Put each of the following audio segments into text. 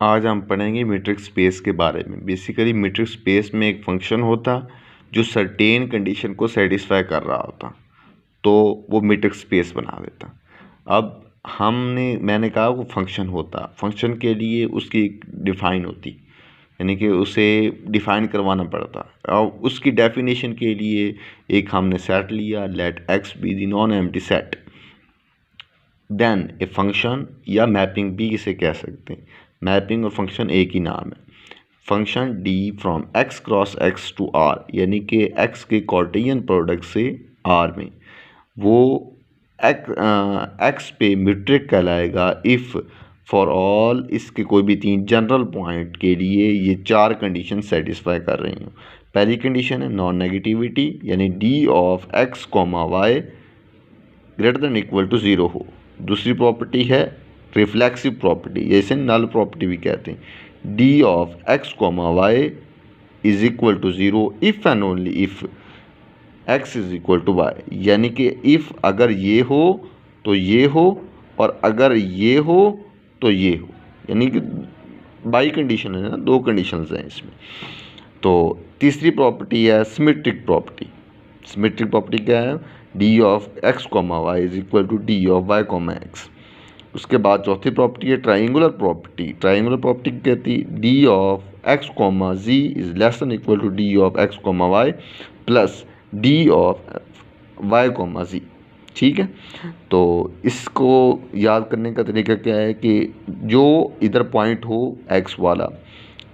आज हम पढ़ेंगे मीट्रिक स्पेस के बारे में। बेसिकली मीट्रिक स्पेस में एक फंक्शन होता जो सर्टेन कंडीशन को सेटिस्फाई कर रहा होता, तो वो मीट्रिक स्पेस बना देता। अब मैंने कहा वो फंक्शन होता, फंक्शन के लिए उसकी डिफ़ाइन होती, यानी कि उसे डिफ़ाइन करवाना पड़ता। और उसकी डेफिनेशन के लिए एक हमने सेट लिया, let x be the non empty set. Then a function या मैपिंग भी इसे कह सकते हैं। मैपिंग और फंक्शन एक ही नाम है। Function d from x cross x to R, यानी कि एक्स के कार्टेशियन प्रोडक्ट से आर में, वो एक्स पे मीट्रिक कहलाएगा इफ़ फॉर ऑल इसके कोई भी 3 जनरल पॉइंट के लिए ये 4 कंडीशन सेटिस्फाई कर रही हूँ। पहली कंडीशन है नॉन नेगेटिविटी, यानी d of x comma y greater than equal to 0 हो। दूसरी प्रॉपर्टी है रिफ्लेक्सिव प्रॉपर्टी, जैसे नल प्रॉपर्टी भी कहते हैं। D of x comma y is equal to 0 if and only if x is equal to y, यानी कि इफ़ अगर ये हो तो ये हो, और अगर ये हो तो ये हो, यानी कि बाई कंडीशन है ना, 2 कंडीशंस हैं इसमें। तो तीसरी प्रॉपर्टी है सिमेट्रिक प्रॉपर्टी। सिमेट्रिक प्रॉपर्टी क्या है? D of x comma y is equal to d of y comma x. उसके बाद चौथी प्रॉपर्टी है ट्राइंगुलर प्रॉपर्टी। ट्राइंगुलर प्रॉपर्टी कहती है d of x comma g is less than equal to d of x comma y plus d of y comma g. ठीक है, तो इसको याद करने का तरीका क्या है कि जो इधर पॉइंट हो एक्स वाला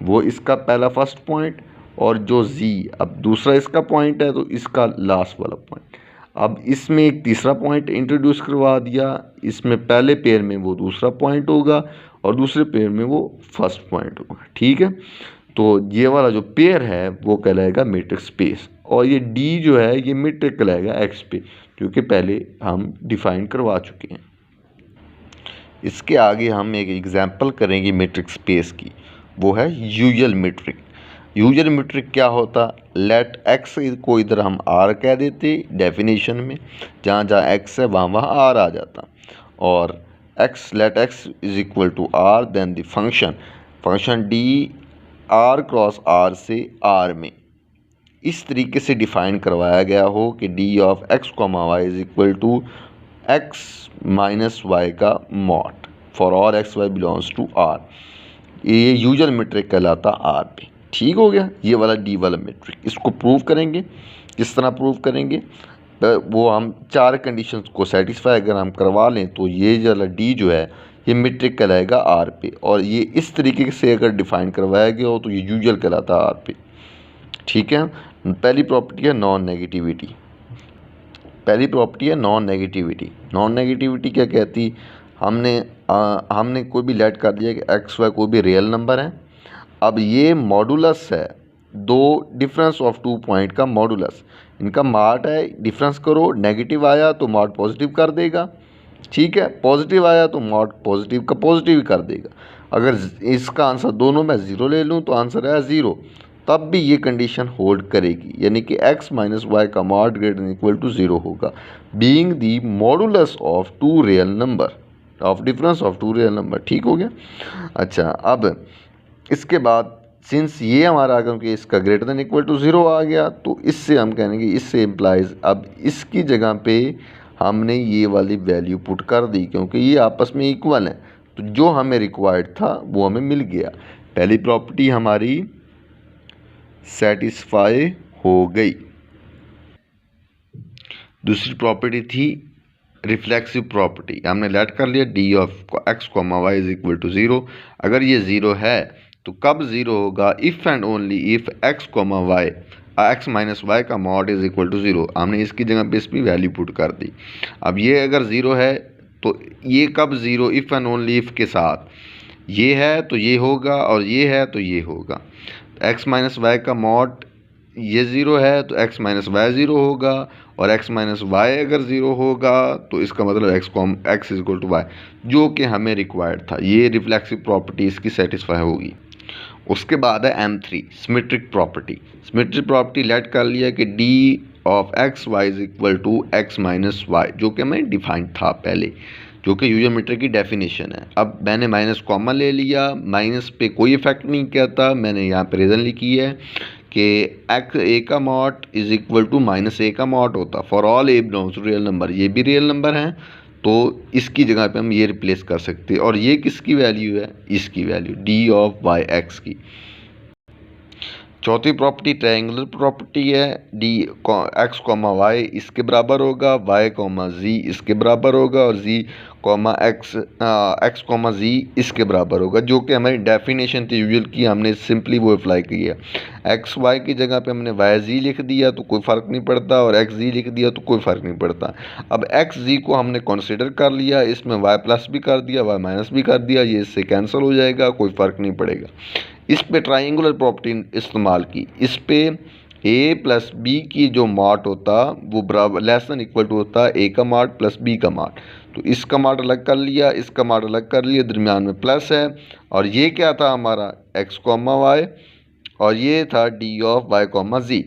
वो इसका पहला फर्स्ट पॉइंट, और जो z अब दूसरा इसका पॉइंट है तो इसका लास्ट वाला पॉइंट। अब इसमें एक तीसरा पॉइंट इंट्रोड्यूस करवा दिया, इसमें पहले पेयर में वो दूसरा पॉइंट होगा और दूसरे पेयर में वो फर्स्ट पॉइंट होगा। ठीक है, तो ये वाला जो पेयर है वो कहलाएगा मीट्रिक स्पेस, और ये d जो है ये मीट्रिक कहलाएगा x पे, क्योंकि पहले हम डिफाइन करवा चुके हैं। इसके आगे हम एक एग्जांपल करेंगे मीट्रिक स्पेस की, वो है यूजुअल मीट्रिक। यूजुअल मीट्रिक क्या होता? लेट एक्स को इधर हम आर कह देते डेफिनेशन में, जहाँ जहाँ एक्स है वहाँ वहाँ आर आ जाता, और x let x is equal to R, then the function d R cross R से आर में इस तरीके से डिफाइन करवाया गया हो कि d of x comma y is equal to x minus y का mod for all x y belongs to R. ये यूजुअल मीट्रिक कहलाता आर पे। ठीक हो गया, ये वाला डी वाला मीट्रिक। इसको प्रूव करेंगे। किस तरह प्रूव करेंगे? वो हम 4 कंडीशंस को सेटिस्फाई अगर हम करवा लें तो ये वाला डी जो है ये मीट्रिक कहलाएगा आर पे, और ये इस तरीके से अगर डिफाइन करवाया गया हो तो ये यूजुअल कहलाता आर पे। ठीक है, पहली प्रॉपर्टी है नॉन नेगेटिविटी। पहली प्रॉपर्टी है नॉन नेगेटिविटी। नॉन नेगेटिविटी क्या कहती? हमने कोई भी लेट कर दिया कि एक्स वाई कोई भी रियल नंबर है। अब ये मॉडुलस है, 2 डिफरेंस ऑफ 2 पॉइंट का मॉडुलस, इनका मार्ट है। डिफरेंस करो, नेगेटिव आया तो मॉड पॉजिटिव कर देगा। ठीक है, पॉजिटिव आया तो मॉड पॉजिटिव का पॉजिटिव ही कर देगा। अगर इसका आंसर दोनों में 0 ले लूँ तो आंसर है 0, तब भी ये कंडीशन होल्ड करेगी, यानी कि x माइनस वाई का mod greater than equal to 0 होगा, being the modulus of 2 real number of difference of 2 real number. ठीक हो गया। अच्छा, अब इसके बाद सिंस ये हमारा क्योंकि इसका ग्रेटर देन इक्वल टू 0 आ गया, तो इससे हम कहेंगे इससे इम्प्लाइज अब इसकी जगह पे हमने ये वाली वैल्यू पुट कर दी, क्योंकि ये आपस में इक्वल है, तो जो हमें रिक्वायर्ड था वो हमें मिल गया। पहली प्रॉपर्टी हमारी सेटिस्फाई हो गई। दूसरी प्रॉपर्टी थी रिफ्लेक्सिव प्रॉपर्टी। हमने लेट कर लिया d of x comma y is equal to 0। अगर ये 0 है तो कब 0 होगा? If and only if x comma y x minus y का मॉड इज इक्वल टू 0। हमने इसकी जगह पे इसकी वैल्यू पुट कर दी। अब ये अगर 0 है तो ये कब 0? इफ़ एंड ओनली इफ़ के साथ ये है तो ये होगा, और ये है तो ये होगा। एक्स माइनस वाई का मॉड ये 0 है तो एक्स माइनस वाई 0 होगा, और एक्स माइनस वाई अगर 0 होगा तो इसका मतलब x is equal to y, जो कि हमें रिक्वायर्ड था। ये रिफ्लेक्सिव प्रॉपर्टी इसकी सेटिस्फाई होगी। उसके बाद है M3 symmetric property. Symmetric property let कर लिया कि d of x y is equal to x minus y, जो कि हमें डिफाइंड था पहले। जो कि यूजर मीट्रिक की डेफिनेशन है। अब मैंने माइनस कॉमा ले लिया, माइनस पे कोई इफेक्ट नहीं करता, मैंने यहाँ पे रीज़न लिखी है कि एक्स ए का mod is equal to minus a का मॉड होता for all a belongs to real number. ये भी रियल नंबर हैं तो इसकी जगह पे हम ये रिप्लेस कर सकते हैं। और ये किसकी वैल्यू है, इसकी value d of y x की। चौथी प्रॉपर्टी ट्रायंगुलर प्रॉपर्टी है, डी एक्स कॉमा वाई इसके बराबर होगा, वाई कॉमा जी इसके बराबर होगा और जी कॉमा एक्स कॉमा जी इसके बराबर होगा, जो कि हमारी डेफिनेशन थी यूजुअल की, हमने सिंपली वो अप्लाई की है। एक्स वाई की जगह पे हमने वाई जी लिख दिया तो कोई फ़र्क नहीं पड़ता, और एक्स जी लिख दिया तो कोई फ़र्क नहीं पड़ता। अब एक्स जी को हमने कंसिडर कर लिया, इसमें वाई प्लस भी कर दिया, वाई माइनस भी कर दिया, ये इससे कैंसिल हो जाएगा, कोई फ़र्क नहीं पड़ेगा। इस पे ट्रायंगुलर प्रॉपर्टी इस्तेमाल की, इस पे ए प्लस बी की जो मॉड होता वो बराबर लेस देन इक्वल टू होता ए का मॉड प्लस बी का मॉड। तो इसका मॉड अलग कर लिया, इसका मॉड अलग कर लिया, दरमियान में प्लस है, और ये क्या था हमारा एक्स कॉमा वाई, और ये था डी ऑफ वाई कॉमा जी।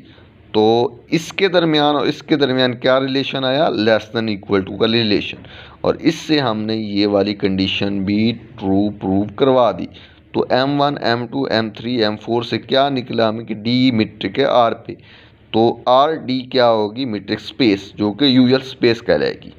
तो इसके दरमियान और इसके दरमियान क्या रिलेशन आया, लेस देन इक्वल टू का रिलेशन, और इससे हमने ये वाली कंडीशन भी ट्रू प्रूव करवा दी। तो M1 M2 M3 M4 से क्या निकला हमें कि डी मीट्रिक है आर पे, तो आर डी क्या होगी, मीट्रिक स्पेस, जो कि यूजुअल स्पेस कहलाएगी।